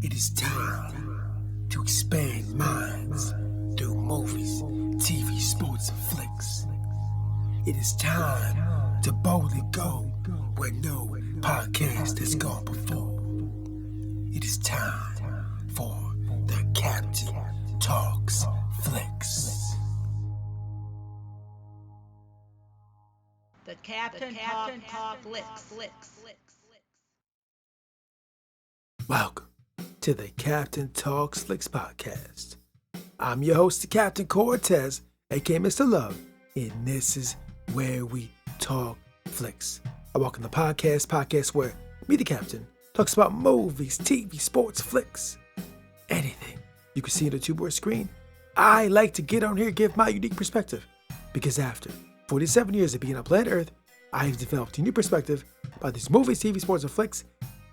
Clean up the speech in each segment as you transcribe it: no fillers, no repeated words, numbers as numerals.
It is time to expand minds through movies, TV, sports, and flicks. It is time to boldly go where no podcast has gone before. It is time for the Captain Talks Flicks. The Captain Talk Flicks. Welcome to the Captain Talks Flicks podcast. I'm your host, the Captain Cortez, aka Mr. Love, and this is where we talk flicks. I welcome the podcast where me, the Captain, talks about movies, TV, sports, flicks, anything you can see on the two-board screen. I like to get on here and give my unique perspective, because after 47 years of being on planet Earth, I have developed a new perspective about these movies, TV, sports, and flicks,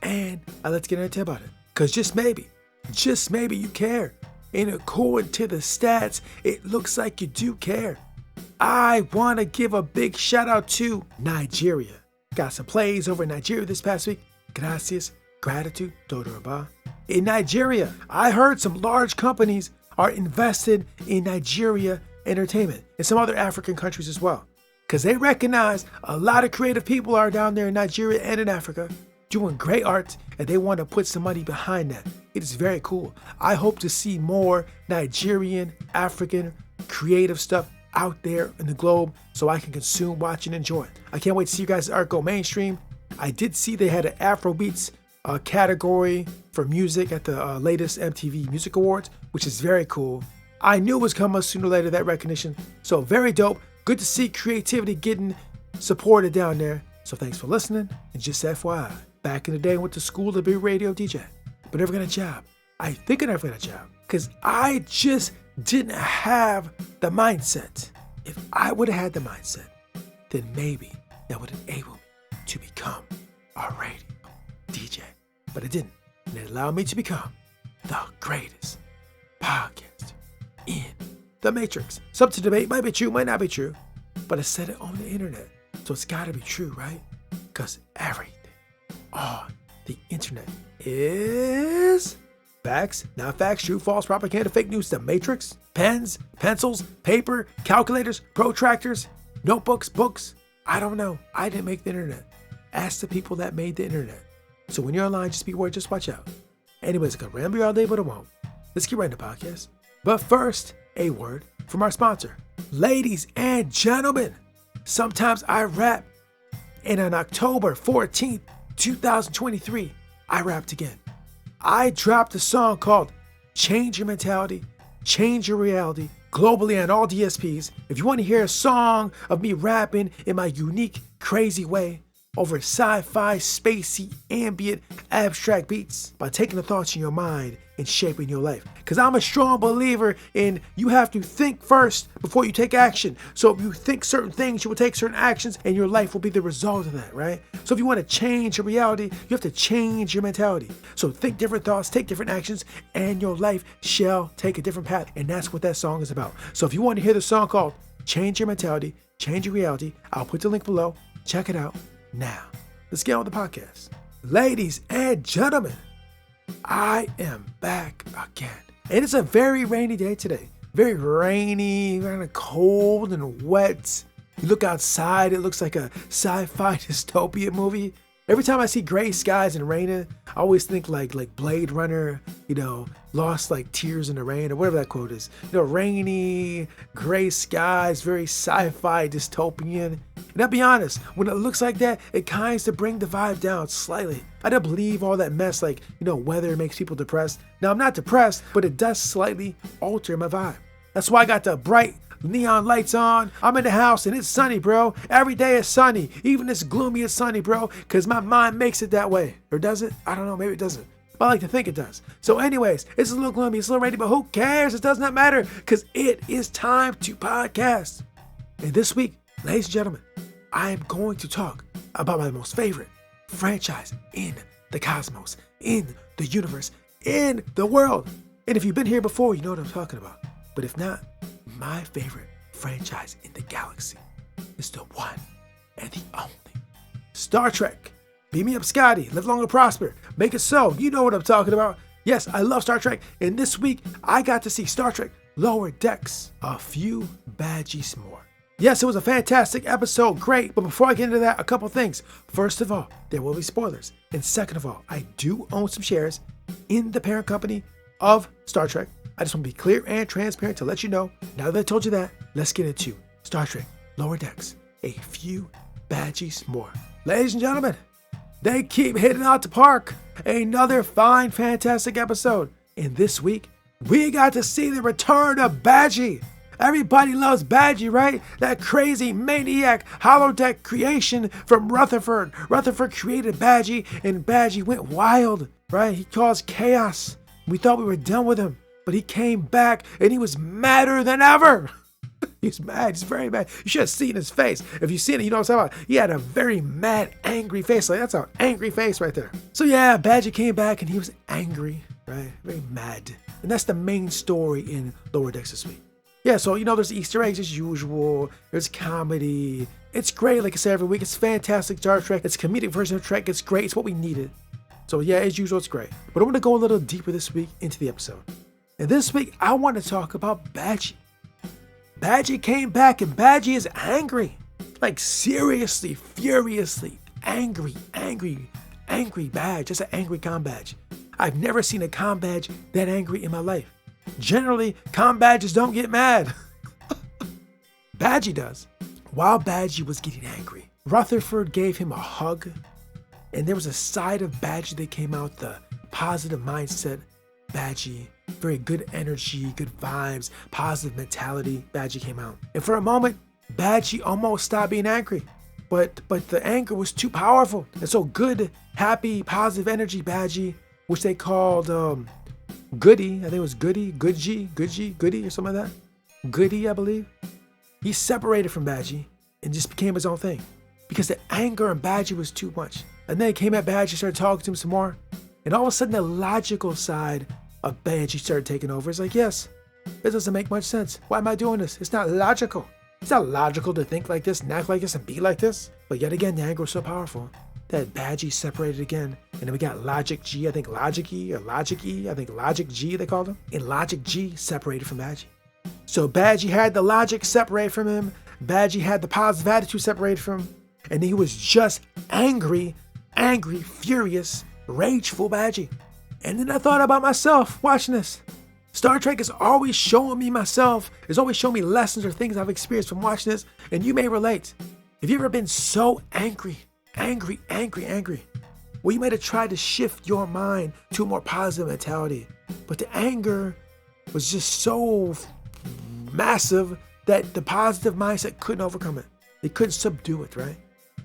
and I like to get into about it. Because just maybe you care. And according to the stats, it looks like you do care. I want to give a big shout out to Nigeria. Got some plays over in Nigeria this past week. Gracias, gratitude, Dodoraba. In Nigeria, I heard some large companies are invested in Nigeria entertainment and some other African countries as well. Because they recognize a lot of creative people are down there in Nigeria and in Africa doing great art, and they want to put some money behind that. It is very cool. I hope to see more Nigerian, African, creative stuff out there in the globe so I can consume, watch, and enjoy. I can't wait to see you guys' art go mainstream. I did see they had an Afrobeats category for music at the latest MTV Music Awards, which is very cool. I knew it was coming sooner or later, that recognition. So very dope. Good to see creativity getting supported down there. So thanks for listening. And just FYI, back in the day, I went to school to be a radio DJ, but never got a job. I think I never got a job because I just didn't have the mindset. If I would have had the mindset, then maybe that would enable me to become a radio DJ. But it didn't. And it allowed me to become the greatest podcaster in the Matrix. Some to debate, might be true, might not be true, but I said it on the internet. So it's gotta be true, right? Because everything on the internet is facts, not facts, true, false, propaganda, fake news, the Matrix, pens, pencils, paper, calculators, protractors, notebooks, books. I don't know. I didn't make the internet. Ask the people that made the internet. So when you're online, just be aware, just watch out. Anyways, I can ramble all day, but it won't. Let's get right into the podcast. But first, a word from our sponsor. Ladies and gentlemen, sometimes I rap. And on October 14th, 2023, I rapped again. I dropped a song called Change Your Mentality, Change Your Reality, globally on all DSPs. If you want to hear a song of me rapping in my unique, crazy way over sci-fi, spacey, ambient, abstract beats by taking the thoughts in your mind and shaping your life. Because I'm a strong believer in you have to think first before you take action. So if you think certain things, you will take certain actions and your life will be the result of that, right? So if you want to change your reality, you have to change your mentality. So think different thoughts, take different actions, and your life shall take a different path. And that's what that song is about. So if you want to hear the song called Change Your Mentality, Change Your Reality, I'll put the link below. Check it out. Now, let's get on with the podcast. Ladies and gentlemen, I am back again. And it's a very rainy day today. Very rainy, kind of cold and wet. You look outside, it looks like a sci-fi dystopia movie. Every time I see gray skies and raining, I always think like Blade Runner, lost like tears in the rain or whatever that quote is. Rainy, gray skies, very sci-fi dystopian. And I'll be honest, when it looks like that, it kinds to bring the vibe down slightly. I don't believe all that mess weather makes people depressed. Now, I'm not depressed, but it does slightly alter my vibe. That's why I got the bright neon lights on. I'm in the house and it's sunny, bro. Every day is sunny. Even it's gloomy, it's sunny, bro, because my mind makes it that way. Or does it? I don't know, maybe it doesn't. But I like to think it does. So anyways, it's a little gloomy, it's a little rainy, but who cares? It does not matter because it is time to podcast. And this week, ladies and gentlemen, I am going to talk about my most favorite franchise in the cosmos, in the universe, in the world. And if you've been here before, you know what I'm talking about. But if not, my favorite franchise in the galaxy is the one and the only Star Trek. Beam me up, Scotty. Live long and prosper. Make it so. You know what I'm talking about. Yes, I love Star Trek, and this week I got to see Star Trek Lower Decks, a few Badgeys more. Yes, it was a fantastic episode, great, but before I get into that, a couple things. First of all, there will be spoilers, and second of all, I do own some shares in the parent company of Star Trek. I just want to be clear and transparent to let you know. Now that I told you that, let's get into Star Trek Lower Decks, a few Badgeys more. Ladies and gentlemen, they keep hitting out the park. Another fine, fantastic episode. And this week, we got to see the return of Badgey. Everybody loves Badgey, right? That crazy maniac holodeck creation from Rutherford. Rutherford created Badgey, and Badgey went wild, right? He caused chaos. We thought we were done with him, but he came back, and he was madder than ever. He's mad. He's very mad. You should have seen his face. If you've seen it, you know what I'm talking about. He had a very mad, angry face. Like, that's an angry face right there. So yeah, Badgey came back, and he was angry, right? Very mad. And that's the main story in Lower Decks this week. Yeah, so, there's Easter eggs as usual. There's comedy. It's great, like I said, every week. It's fantastic Star Trek. It's a comedic version of Trek. It's great. It's what we needed. So, yeah, as usual, it's great. But I want to go a little deeper this week into the episode. And this week, I want to talk about Badgey. Badgey came back, and Badgey is angry. Like, seriously, furiously angry badge. Just an angry comm badge. I've never seen a comm badge that angry in my life. Generally, comm badges don't get mad. Badgey does. While Badgey was getting angry, Rutherford gave him a hug, and there was a side of Badgey that came out, the positive mindset Badgey. Very good energy, good vibes, positive mentality Badgey came out. And for a moment, Badgey almost stopped being angry. But the anger was too powerful. And so good, happy, positive energy Badgey, which they called Goody, I think it was Goody or something like that. Goody, I believe. He separated from Badgey and just became his own thing. Because the anger in Badgey was too much. And then he came at Badgey, started talking to him some more. And all of a sudden the logical side of Badgey started taking over. It's like, yes, this doesn't make much sense. Why am I doing this? It's not logical. It's not logical to think like this and act like this and be like this. But yet again, the anger was so powerful that Badgey separated again. And then we got Logic G, I think Logic E or Logic E, I think Logic G they called him. And Logic G separated from Badgey. So Badgey had the logic separate from him. Badgey had the positive attitude separated from him. And he was just angry, furious, rageful Badgey. And then I thought about myself watching this. Star Trek is always showing me myself. It's always showing me lessons or things I've experienced from watching this. And you may relate. Have you ever been so angry? Well, you might have tried to shift your mind to a more positive mentality. But the anger was just so massive that the positive mindset couldn't overcome it. They couldn't subdue it, right?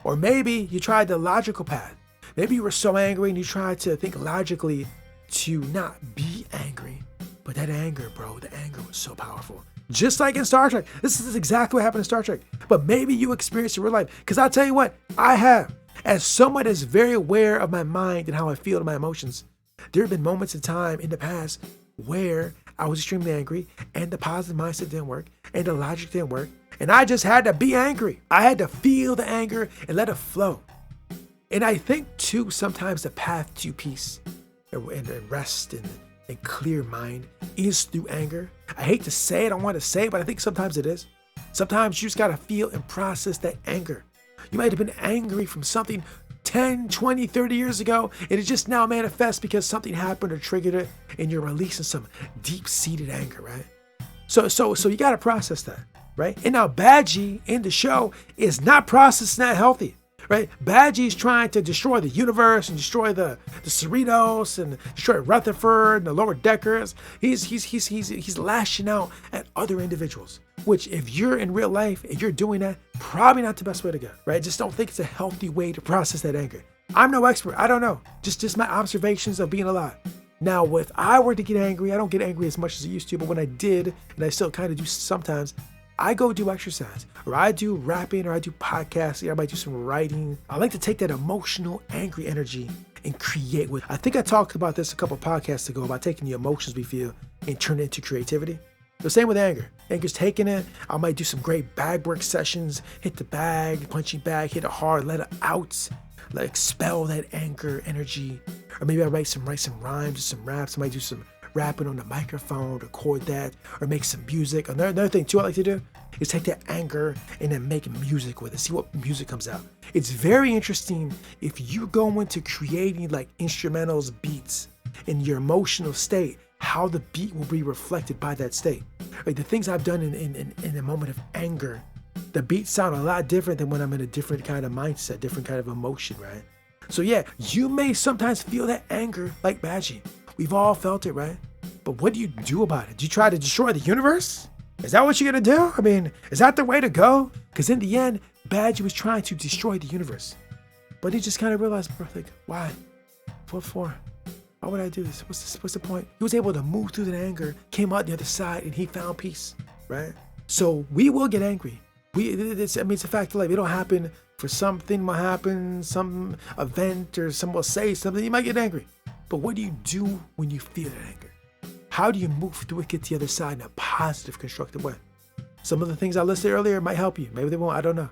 Or maybe you tried the logical path. Maybe you were so angry and you tried to think logically to not be angry. But that anger, bro, the anger was so powerful. Just like in Star Trek. This is exactly what happened in Star Trek. But maybe you experienced it in real life. Because I'll tell you what, I have. As someone that's very aware of my mind and how I feel and my emotions, there have been moments in time in the past where I was extremely angry and the positive mindset didn't work and the logic didn't work. And I just had to be angry. I had to feel the anger and let it flow. And I think too, sometimes the path to peace and rest and clear mind is through anger. I hate to say it, I don't want to say it, but I think sometimes it is. Sometimes you just got to feel and process that anger. You might have been angry from something 10, 20, 30 years ago, and it just now manifests because something happened or triggered it, and you're releasing some deep-seated anger, right? So you got to process that, right? And now Badgey in the show is not processing that healthy, right? Badgey's trying to destroy the universe and destroy the Cerritos and destroy Rutherford and the Lower Deckers. He's lashing out at other individuals, which if you're in real life and you're doing that, probably not the best way to go, right? Just don't think it's a healthy way to process that anger. I'm no expert. I don't know. Just my observations of being alive. Now, if I were to get angry, I don't get angry as much as I used to, but when I did, and I still kind of do sometimes, I go do exercise, or I do rapping, or I do podcasting, or I might do some writing. I like to take that emotional, angry energy and create with. I think I talked about this a couple podcasts ago about taking the emotions we feel and turn it into creativity. The same with anger. Anger's taking it. I might do some great bag work sessions, hit the bag, punching bag, hit it hard, let it out, let expel that anger energy. Or maybe I write some rhymes or some raps. I might do some rapping on the microphone, record that, or make some music. Another thing too I like to do is take that anger and then make music with it. See what music comes out. It's very interesting if you go into creating like instrumentals, beats in your emotional state, how the beat will be reflected by that state. Like the things I've done in a moment of anger, the beats sound a lot different than when I'm in a different kind of mindset, different kind of emotion, right? So yeah, you may sometimes feel that anger like Badgey. We've all felt it, right? But what do you do about it? Do you try to destroy the universe? Is that what you're gonna do? I mean, is that the way to go? Because in the end, Badgey was trying to destroy the universe. But he just kind of realized, bro, like, why? What for? Why would I do this? What's the point? He was able to move through that anger, came out the other side, and he found peace, right? So we will get angry. It's a fact of life. It'll happen for something might happen, some event, or someone will say something, you might get angry. But what do you do when you feel that anger? How do you move through it, get to the other side in a positive, constructive way? Some of the things I listed earlier might help you. Maybe they won't. I don't know.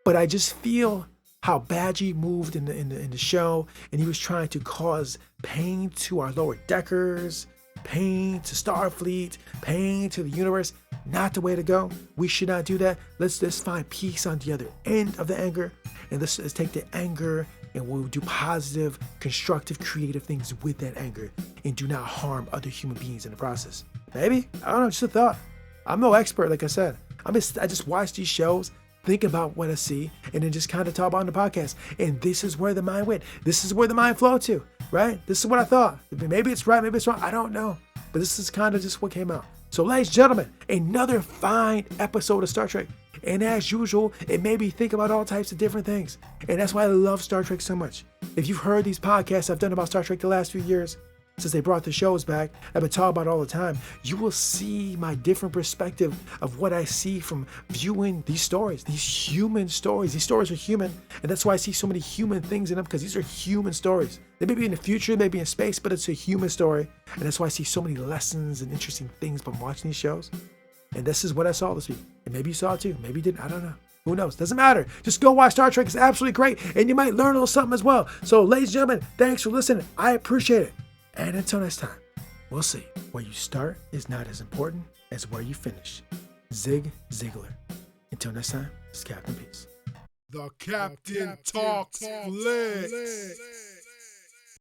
But I just feel how Badgey moved in the show, and he was trying to cause pain to our lower deckers, pain to Starfleet, pain to the universe. Not the way to go. We should not do that. Let's find peace on the other end of the anger, and let's take the anger and we'll do positive, constructive, creative things with that anger, and do not harm other human beings in the process. Maybe? I don't know, just a thought. I'm no expert, like I said. I just watch these shows, think about what I see, and then just kind of talk about on the podcast. And this is where the mind went. This is where the mind flowed to, right? This is what I thought. Maybe it's right, maybe it's wrong. I don't know. But this is kind of just what came out. So ladies and gentlemen, another fine episode of Star Trek. And as usual, it made me think about all types of different things. And that's why I love Star Trek so much. If you've heard these podcasts I've done about Star Trek the last few years, since they brought the shows back, I've been talking about all the time, you will see my different perspective of what I see from viewing these stories, these human stories. These stories are human, and that's why I see so many human things in them, because these are human stories. They may be in the future, they may be in space, but it's a human story, and that's why I see so many lessons and interesting things from watching these shows. And this is what I saw this week. And maybe you saw it too, maybe you didn't, I don't know. Who knows? Doesn't matter. Just go watch Star Trek. It's absolutely great, and you might learn a little something as well. So ladies and gentlemen, thanks for listening. I appreciate it. And until next time, we'll see. Where you start is not as important as where you finish. Zig Ziglar. Until next time, it's Captain Peace. The Captain Talks Flicks.